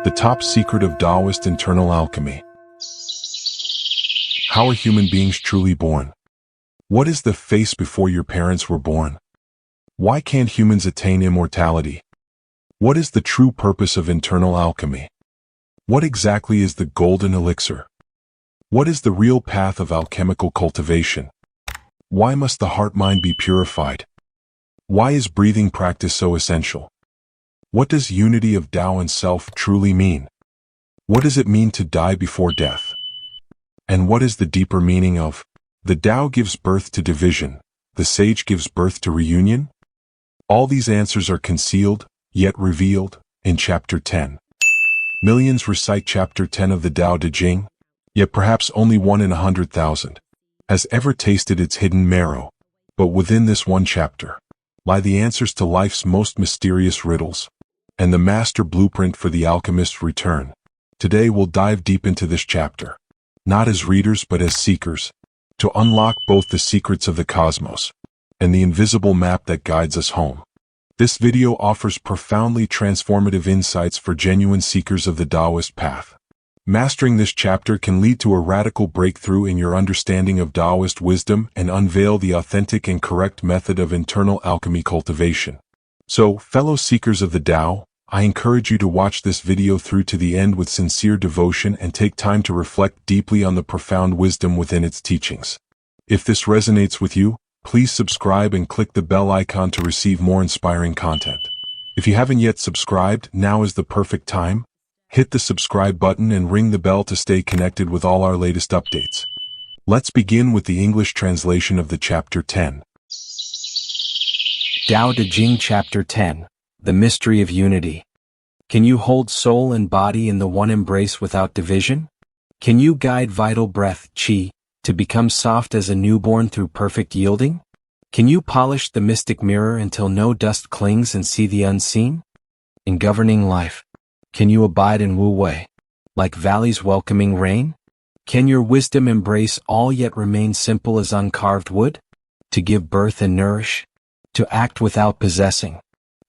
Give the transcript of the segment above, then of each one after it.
The top secret of Taoist internal alchemy. How are human beings truly born? What is the face before your parents were born? Why can't humans attain immortality? What is the true purpose of internal alchemy? What exactly is the golden elixir? What is the real path of alchemical cultivation? Why must the heart-mind be purified? Why is breathing practice so essential? What does unity of Tao and self truly mean? What does it mean to die before death? And what is the deeper meaning of the Tao gives birth to division, the sage gives birth to reunion? All these answers are concealed, yet revealed, in Chapter 10. Millions recite Chapter 10 of the Tao Te Ching, yet perhaps only 1 in 100,000 has ever tasted its hidden marrow. But within this one chapter lie the answers to life's most mysterious riddles, and the master blueprint for the alchemist's return. Today we'll dive deep into this chapter, not as readers but as seekers, to unlock both the secrets of the cosmos and the invisible map that guides us home. This video offers profoundly transformative insights for genuine seekers of the Taoist path. Mastering this chapter can lead to a radical breakthrough in your understanding of Taoist wisdom and unveil the authentic and correct method of internal alchemy cultivation. So, fellow seekers of the Tao, I encourage you to watch this video through to the end with sincere devotion and take time to reflect deeply on the profound wisdom within its teachings. If this resonates with you, please subscribe and click the bell icon to receive more inspiring content. If you haven't yet subscribed, now is the perfect time. Hit the subscribe button and ring the bell to stay connected with all our latest updates. Let's begin with the English translation of the Chapter 10. Tao Te Ching Chapter 10, The Mystery of Unity. Can you hold soul and body in the one embrace without division? Can you guide vital breath, qi, to become soft as a newborn through perfect yielding? Can you polish the mystic mirror until no dust clings and see the unseen? In governing life, can you abide in Wu Wei, like valleys welcoming rain? Can your wisdom embrace all yet remain simple as uncarved wood? To give birth and nourish? To act without possessing?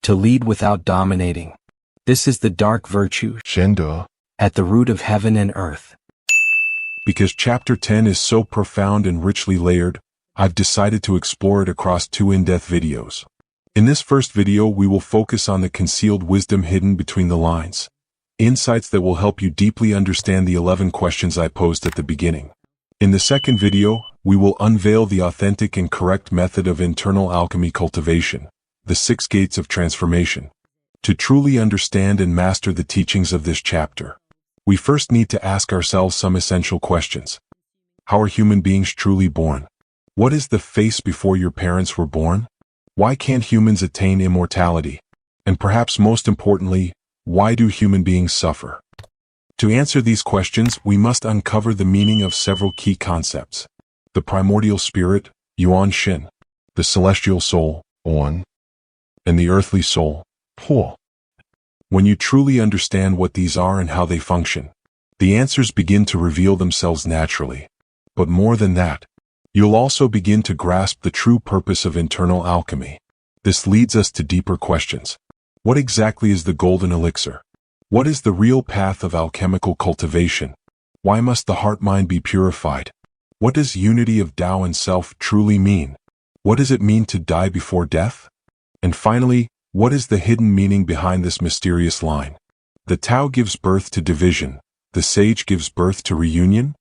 To lead without dominating? This is the dark virtue, Shendo, at the root of heaven and earth. Because Chapter 10 is so profound and richly layered, I've decided to explore it across 2 in-depth videos. In this first video, we will focus on the concealed wisdom hidden between the lines. Insights that will help you deeply understand the 11 questions I posed at the beginning. In the second video, we will unveil the authentic and correct method of internal alchemy cultivation, the 6 gates of transformation. To truly understand and master the teachings of this chapter, we first need to ask ourselves some essential questions. How are human beings truly born? What is the face before your parents were born? Why can't humans attain immortality? And perhaps most importantly, why do human beings suffer? To answer these questions, we must uncover the meaning of several key concepts. The primordial spirit, Yuan Xin, the celestial soul, On, and the earthly soul, Po. When you truly understand what these are and how they function, the answers begin to reveal themselves naturally. But more than that, you'll also begin to grasp the true purpose of internal alchemy. This leads us to deeper questions. What exactly is the golden elixir? What is the real path of alchemical cultivation? Why must the heart-mind be purified? What does unity of Tao and self truly mean? What does it mean to die before death? And finally, what is the hidden meaning behind this mysterious line? The Tao gives birth to division, the sage gives birth to reunion?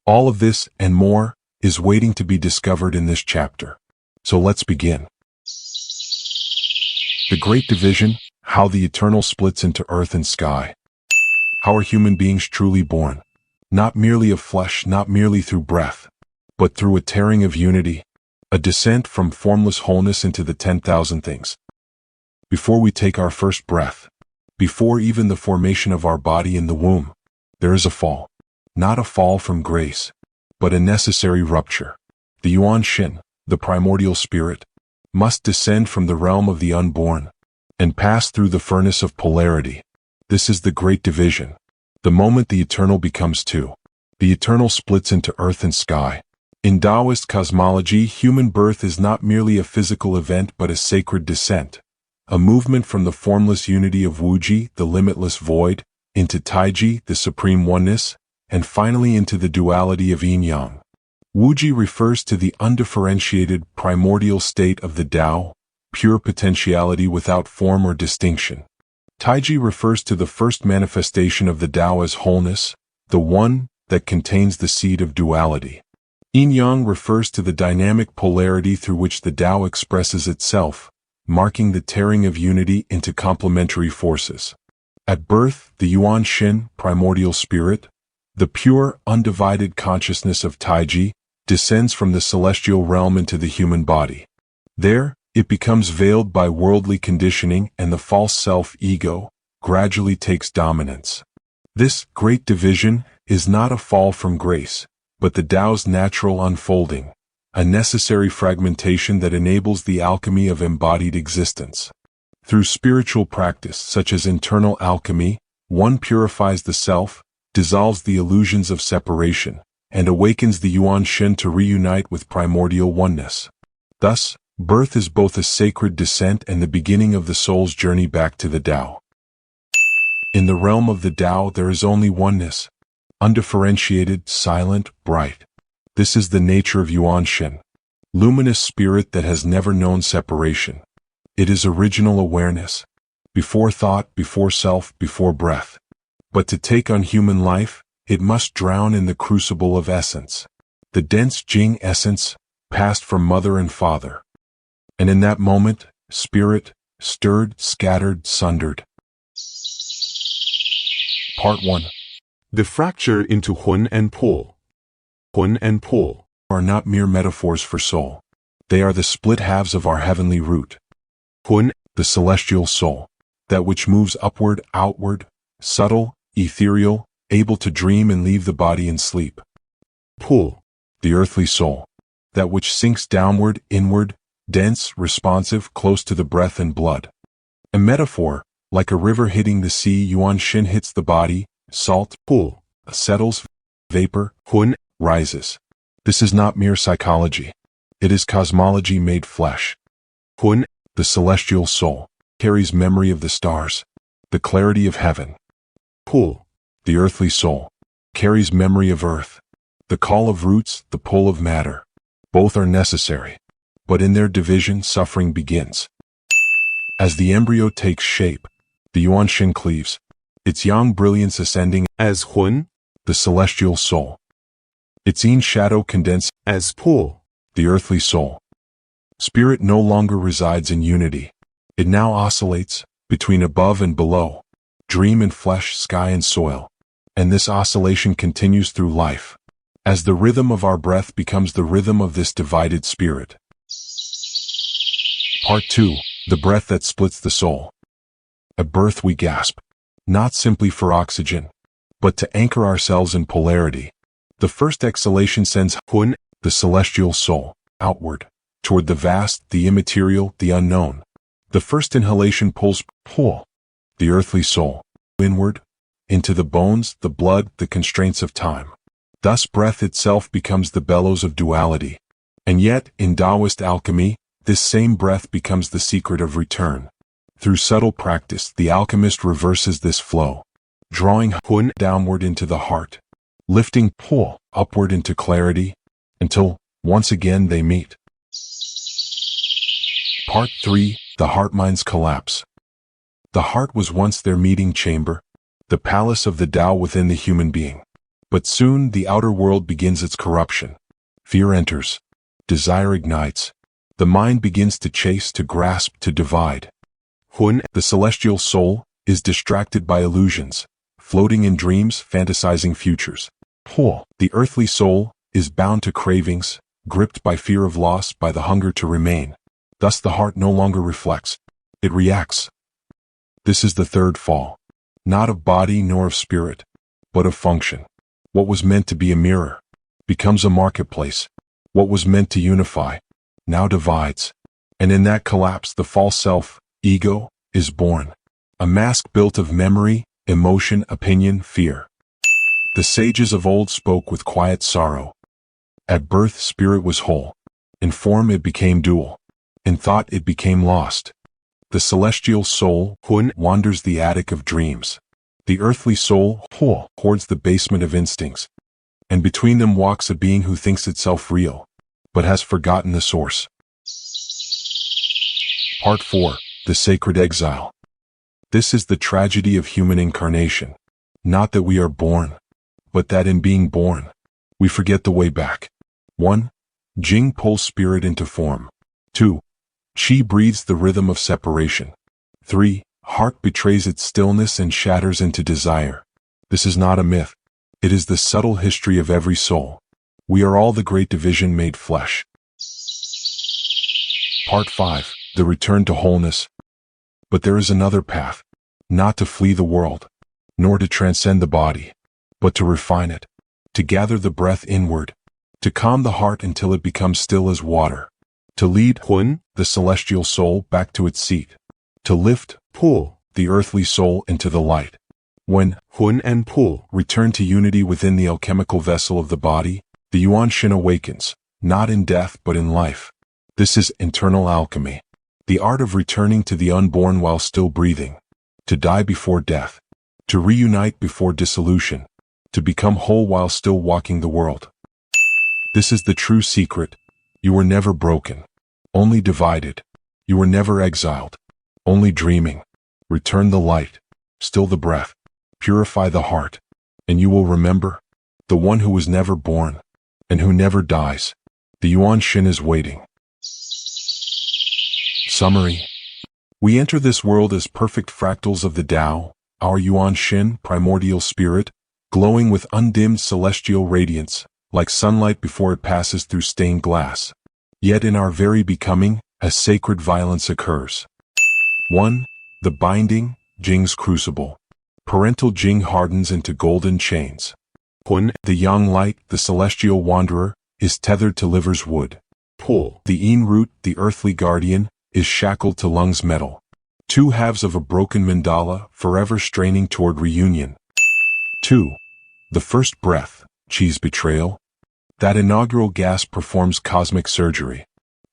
All of this and more is waiting to be discovered in this chapter. So let's begin. The Great Division, how the eternal splits into earth and sky. How are human beings truly born? Not merely of flesh, not merely through breath, but through a tearing of unity, a descent from formless wholeness into the 10,000 things. Before we take our first breath, before even the formation of our body in the womb, there is a fall. Not a fall from grace, but a necessary rupture. The Yuan Xin, the primordial spirit, must descend from the realm of the unborn and pass through the furnace of polarity. This is the Great Division. The moment the eternal becomes 2, the eternal splits into earth and sky. In Taoist cosmology, human birth is not merely a physical event but a sacred descent, a movement from the formless unity of Wuji, the limitless void, into Taiji, the supreme oneness, and finally into the duality of yin-yang. Wuji refers to the undifferentiated primordial state of the Tao, pure potentiality without form or distinction. Taiji refers to the first manifestation of the Tao as wholeness, the one that contains the seed of duality. Yin-yang refers to the dynamic polarity through which the Tao expresses itself, marking the tearing of unity into complementary forces. At birth, the Yuan Xin, primordial spirit, the pure, undivided consciousness of Taiji, descends from the celestial realm into the human body. There, it becomes veiled by worldly conditioning and the false self-ego gradually takes dominance. This great division is not a fall from grace, but the Tao's natural unfolding, a necessary fragmentation that enables the alchemy of embodied existence. Through spiritual practice such as internal alchemy, one purifies the self, dissolves the illusions of separation, and awakens the Yuan Xin to reunite with primordial oneness. Thus, birth is both a sacred descent and the beginning of the soul's journey back to the Tao. In the realm of the Tao there is only oneness, undifferentiated, silent, bright. This is the nature of Yuan Xin, luminous spirit that has never known separation. It is original awareness, before thought, before self, before breath. But to take on human life, it must drown in the crucible of essence, the dense Jing essence, passed from mother and father. And in that moment, spirit, stirred, scattered, sundered. Part 1. The fracture into Hun and Po. Hun and Po are not mere metaphors for soul. They are the split halves of our heavenly root. Hun, the celestial soul, that which moves upward, outward, subtle, ethereal, able to dream and leave the body in sleep. Po, the earthly soul, that which sinks downward, inward, dense, responsive, close to the breath and blood. A metaphor, like a river hitting the sea, Yuan Xin hits the body, salt, Po, settles, vapor, Hun, rises. This is not mere psychology. It is cosmology made flesh. Hun, the celestial soul, carries memory of the stars, the clarity of heaven. Po, the earthly soul, carries memory of earth, the call of roots, the pull of matter. Both are necessary, but in their division suffering begins. As the embryo takes shape, the Yuan Xin cleaves, its yang brilliance ascending as Hun, the celestial soul, its yin shadow condensed as Po, the earthly soul. Spirit no longer resides in unity. It now oscillates between above and below, dream and flesh, sky and soil. And this oscillation continues through life, as the rhythm of our breath becomes the rhythm of this divided spirit. Part 2. The breath that splits the soul. At birth we gasp, not simply for oxygen, but to anchor ourselves in polarity. The first exhalation sends Hun, the celestial soul, outward, toward the vast, the immaterial, the unknown. The first inhalation pulls Po, the earthly soul, inward, into the bones, the blood, the constraints of time. Thus breath itself becomes the bellows of duality. And yet, in Taoist alchemy, this same breath becomes the secret of return. Through subtle practice, the alchemist reverses this flow, drawing Hun downward into the heart, lifting Po upward into clarity, until, once again, they meet. Part 3. The heart-mind's collapse. The heart was once their meeting chamber, the palace of the Tao within the human being. But soon the outer world begins its corruption. Fear enters. Desire ignites. The mind begins to chase, to grasp, to divide. Hun, the celestial soul, is distracted by illusions, floating in dreams, fantasizing futures. Po, the earthly soul, is bound to cravings, gripped by fear of loss, by the hunger to remain. Thus the heart no longer reflects. It reacts. This is the third fall. Not of body nor of spirit, but of function. What was meant to be a mirror becomes a marketplace. What was meant to unify now divides. And in that collapse, the false self, ego, is born. A mask built of memory, emotion, opinion, fear. The sages of old spoke with quiet sorrow. At birth, spirit was whole. In form, it became dual. In thought, it became lost. The celestial soul, Hun, wanders the attic of dreams. The earthly soul, hoards the basement of instincts, and between them walks a being who thinks itself real, but has forgotten the source. Part 4. The Sacred Exile. This is the tragedy of human incarnation. Not that we are born, but that in being born, we forget the way back. 1. Jing pulls spirit into form. 2. Qi breathes the rhythm of separation. 3. Heart betrays its stillness and shatters into desire. This is not a myth. It is the subtle history of every soul. We are all the great division made flesh. Part 5. The Return to Wholeness. But there is another path, not to flee the world, nor to transcend the body, but to refine it, to gather the breath inward, to calm the heart until it becomes still as water, to lead Hun, the celestial soul, back to its seat, to lift Pu, the earthly soul, into the light. When Hun and Pu return to unity within the alchemical vessel of the body, the Yuan Shin awakens, not in death but in life. This is internal alchemy, the art of returning to the unborn while still breathing, to die before death, to reunite before dissolution, to become whole while still walking the world. This is the true secret. You were never broken, only divided. You were never exiled, only dreaming. Return the light, still the breath, purify the heart, and you will remember the one who was never born and who never dies. The Yuan Shin is waiting. Summary. We enter this world as perfect fractals of the Tao, our Yuan Shin, primordial spirit, glowing with undimmed celestial radiance, like sunlight before it passes through stained glass. Yet in our very becoming, a sacred violence occurs. 1. The binding, Jing's crucible. Parental Jing hardens into golden chains. Hun, the young light, the celestial wanderer, is tethered to liver's wood. Pu, the yin root, the earthly guardian, is shackled to lung's metal. Two halves of a broken mandala, forever straining toward reunion. 2. The first breath, Qi's betrayal. That inaugural gasp performs cosmic surgery.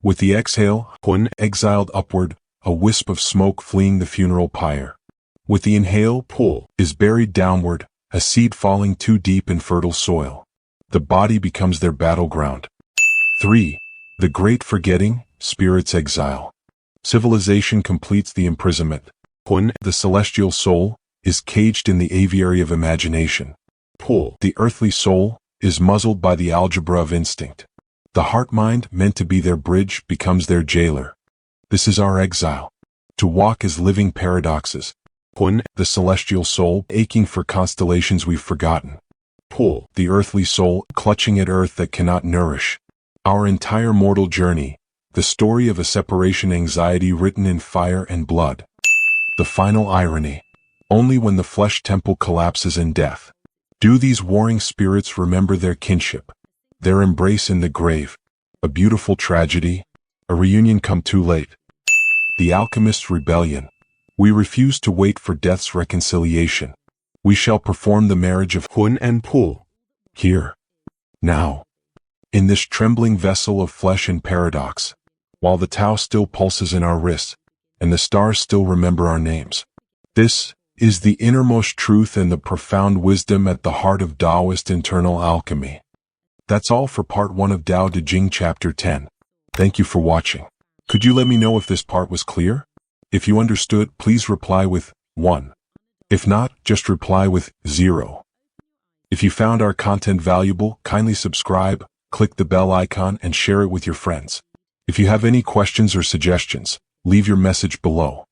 With the exhale, Hun, exiled upward, a wisp of smoke fleeing the funeral pyre. With the inhale, Pu, is buried downward, a seed falling too deep in fertile soil. The body becomes their battleground. 3. The great forgetting, spirit's exile. Civilization completes the imprisonment. Hun, the celestial soul, is caged in the aviary of imagination. Pu, the earthly soul, is muzzled by the algebra of instinct. The heart-mind, meant to be their bridge, becomes their jailer. This is our exile. To walk as living paradoxes. Hun, the celestial soul, aching for constellations we've forgotten. Pu, the earthly soul, clutching at earth that cannot nourish. Our entire mortal journey, the story of a separation anxiety written in fire and blood. The final irony. Only when the flesh temple collapses in death do these warring spirits remember their kinship, their embrace in the grave, a beautiful tragedy, a reunion come too late. The alchemist's rebellion. We refuse to wait for death's reconciliation. We shall perform the marriage of Hun and Pu. Here. Now. In this trembling vessel of flesh and paradox, while the Tao still pulses in our wrists, and the stars still remember our names. This is the innermost truth and the profound wisdom at the heart of Taoist internal alchemy. That's all for part 1 of Tao Te Ching chapter 10. Thank you for watching. Could you let me know if this part was clear? If you understood, please reply with 1. If not, just reply with 0. If you found our content valuable, kindly subscribe, click the bell icon and share it with your friends. If you have any questions or suggestions, leave your message below.